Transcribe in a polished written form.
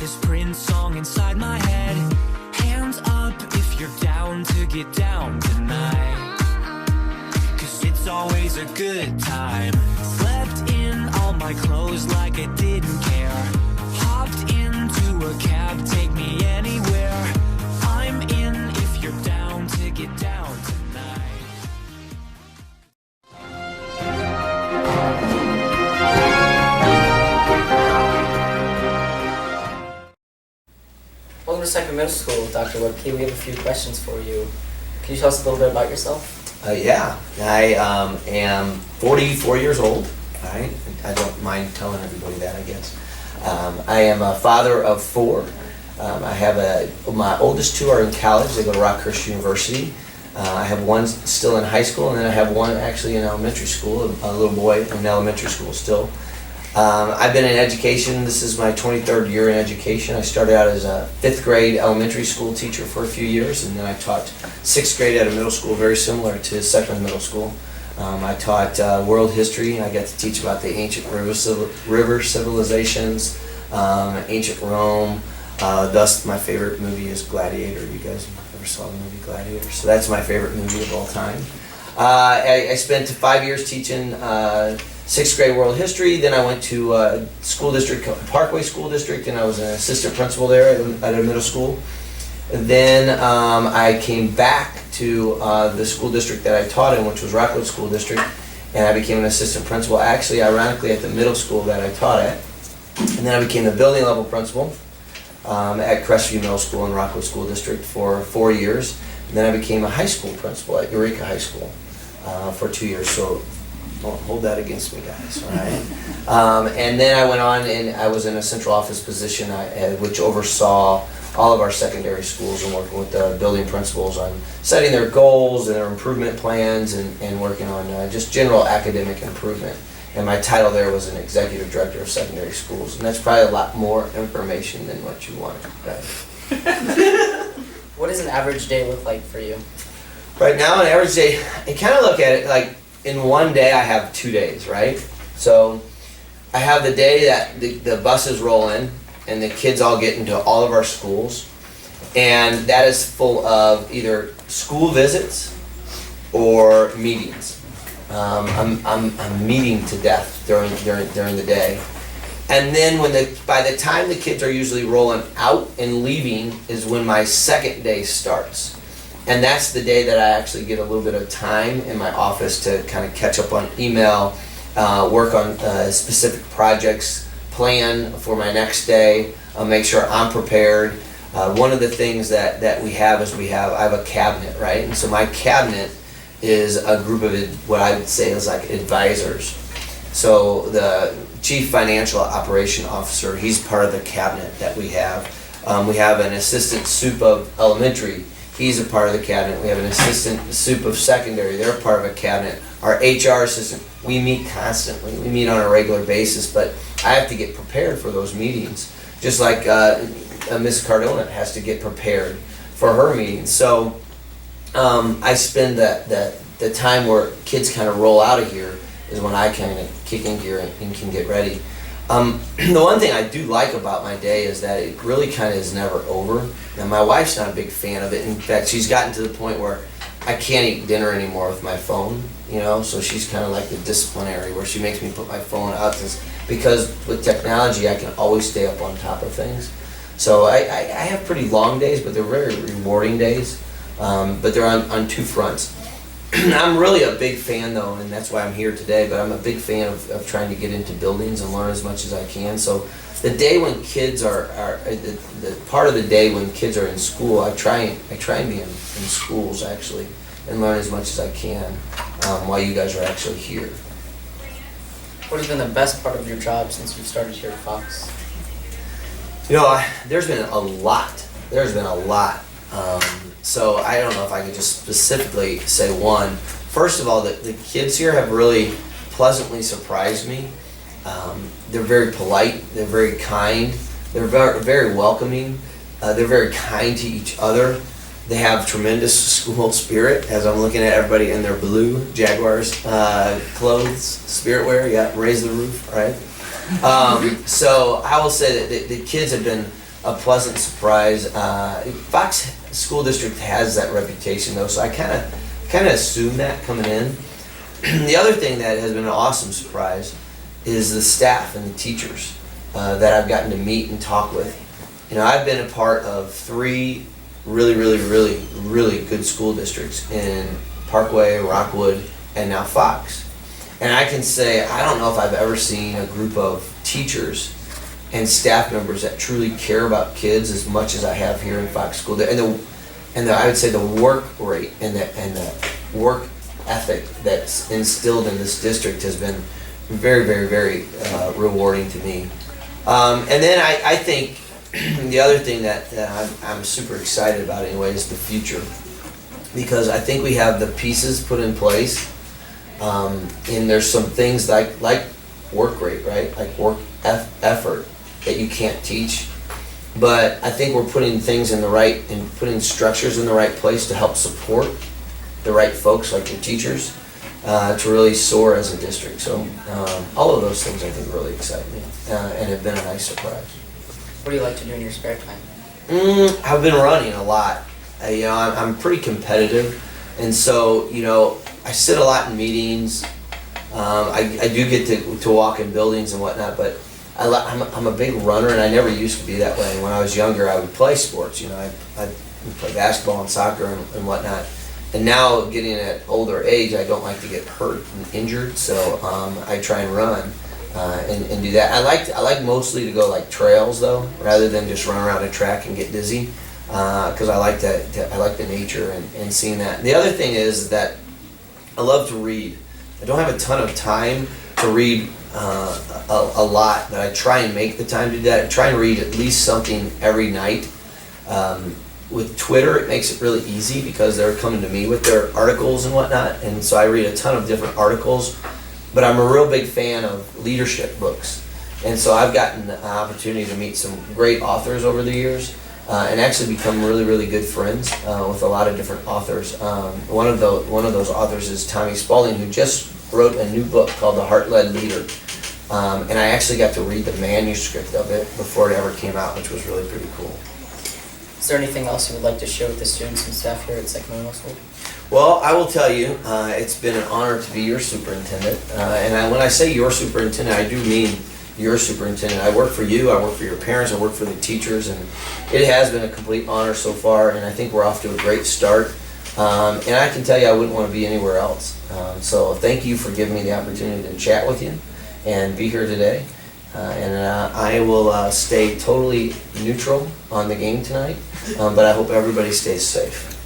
this Prince song inside my head. Hands up if you're down to get down tonight, 'cause it's always a good time. Slept in all my clothes like I didn't care. Hopped into a cab, take me anywhere. I'm in if you're down to get down tonight. Welcome to Second Middle School, Dr. Webke. We have a few questions for you. Can you tell us a little bit about yourself? Yeah, I am 44 years old. Right? I don't mind telling everybody that, I guess. I am a father of 4. I have my oldest 2 are in college. They go to Rockhurst University. I have one still in high school, and then I have one actually in elementary school, a little boy in elementary school still. I've been in education. This is my 23rd year in education. I started out as a 5th grade elementary school teacher for a few years, and then I taught 6th grade at a middle school very similar to Second Middle School. I taught world history, and I got to teach about the ancient river civilizations, ancient Rome. Thus, my favorite movie is Gladiator. You guys ever saw the movie Gladiator? So that's my favorite movie of all time. I spent 5 years teaching 6th grade world history. Then I went to school district, Parkway School District, and I was an assistant principal there at a middle school. Then I came back to the school district that I taught in, which was Rockwood School District, and I became an assistant principal, actually, ironically, at the middle school that I taught at. And then I became the building level principal at Crestview Middle School in Rockwood School District for 4 years. And then I became a high school principal at Eureka High School for 2 years. So don't hold that against me, guys, all right? And then I went on and I was in a central office position which oversaw all of our secondary schools and working with the building principals on setting their goals and their improvement plans and working on just general academic improvement. And my title there was an executive director of secondary schools. And that's probably a lot more information than what you want, right? What does an average day look like for you? Right now, an average day, I kind of look at it like in one day I have 2 days, right? So I have the day that the buses roll in and the kids all get into all of our schools, and that is full of either school visits or meetings. I'm meeting to death during the day, and then by the time the kids are usually rolling out and leaving is when my second day starts, and that's the day that I actually get a little bit of time in my office to kind of catch up on email, work on specific projects, plan for my next day, make sure I'm prepared. One of the things that we have is I have a cabinet, right? And so my cabinet is a group of what I would say is like advisors. So the chief financial operation officer, he's part of the cabinet that we have. We have an assistant soup of elementary. He's a part of the cabinet. We have an assistant soup of secondary. They're part of a cabinet. Our HR assistant, we meet constantly. We meet on a regular basis, but I have to get prepared for those meetings, just like Ms. Cardona has to get prepared for her meetings. So I spend the time where kids kind of roll out of here is when I kind of kick in gear and can get ready. The one thing I do like about my day is that it really kind of is never over. And my wife's not a big fan of it. In fact, she's gotten to the point where I can't eat dinner anymore with my phone, so she's kind of like the disciplinary where she makes me put my phone out because with technology I can always stay up on top of things. So I have pretty long days, but they're very rewarding days, but they're on 2 fronts. I'm really a big fan though, and that's why I'm here today, but I'm a big fan of trying to get into buildings and learn as much as I can. So the day when kids are the part of the day when kids are in school, I try and be in schools actually and learn as much as I can while you guys are actually here. What has been the best part of your job since you started here at Fox? There's been a lot. So I don't know if I could just specifically say one. First of all, the kids here have really pleasantly surprised me. They're very polite, they're very kind, they're very, very welcoming, they're very kind to each other. They have tremendous school spirit, as I'm looking at everybody in their blue Jaguars clothes, spirit wear, yeah, raise the roof, right? So I will say that the kids have been a pleasant surprise. Fox School District has that reputation though, so I kind of assumed that coming in. The other thing that has been an awesome surprise is the staff and the teachers that I've gotten to meet and talk with. You know, I've been a part of 3 really good school districts in Parkway, Rockwood, and now Fox. And I can say, I don't know if I've ever seen a group of teachers and staff members that truly care about kids as much as I have here in Fox School. And I would say the work rate and the work ethic that's instilled in this district has been very rewarding to me. And then I think the other thing that I'm super excited about anyway is the future, because I think we have the pieces put in place, and there's some things like work rate, right? Like work effort that you can't teach. But I think we're putting things in the right, and putting structures in the right place to help support the right folks like your teachers to really soar as a district. So all of those things I think really excite me and have been a nice surprise. What do you like to do in your spare time? I've been running a lot. I'm pretty competitive, and so I sit a lot in meetings. I do get to walk in buildings and whatnot, but I'm a big runner, and I never used to be that way. When I was younger, I would play sports. I'd play basketball and soccer and whatnot. And now, getting at older age, I don't like to get hurt and injured, so I try and run and do that. I like mostly to go like trails though, rather than just run around a track and get dizzy, because I like the nature and seeing that. The other thing is that I love to read. I don't have a ton of time to read a lot, but I try and make the time to do that. I try and read at least something every night. With Twitter, it makes it really easy because they're coming to me with their articles and whatnot, and so I read a ton of different articles. But I'm a real big fan of leadership books, and so I've gotten the opportunity to meet some great authors over the years, and actually become really good friends with a lot of different authors. One of those authors is Tommy Spalding, who just wrote a new book called The Heart-Led Leader, and I actually got to read the manuscript of it before it ever came out, which was really pretty cool. Is there anything else you would like to share with the students and staff here at Second Middle School? Well, I will tell you, it's been an honor to be your superintendent. When I say your superintendent, I do mean your superintendent. I work for you, I work for your parents, I work for the teachers, and it has been a complete honor so far, and I think we're off to a great start. And I can tell you I wouldn't want to be anywhere else. So thank you for giving me the opportunity to chat with you and be here today. I will stay totally neutral on the game tonight, but I hope everybody stays safe.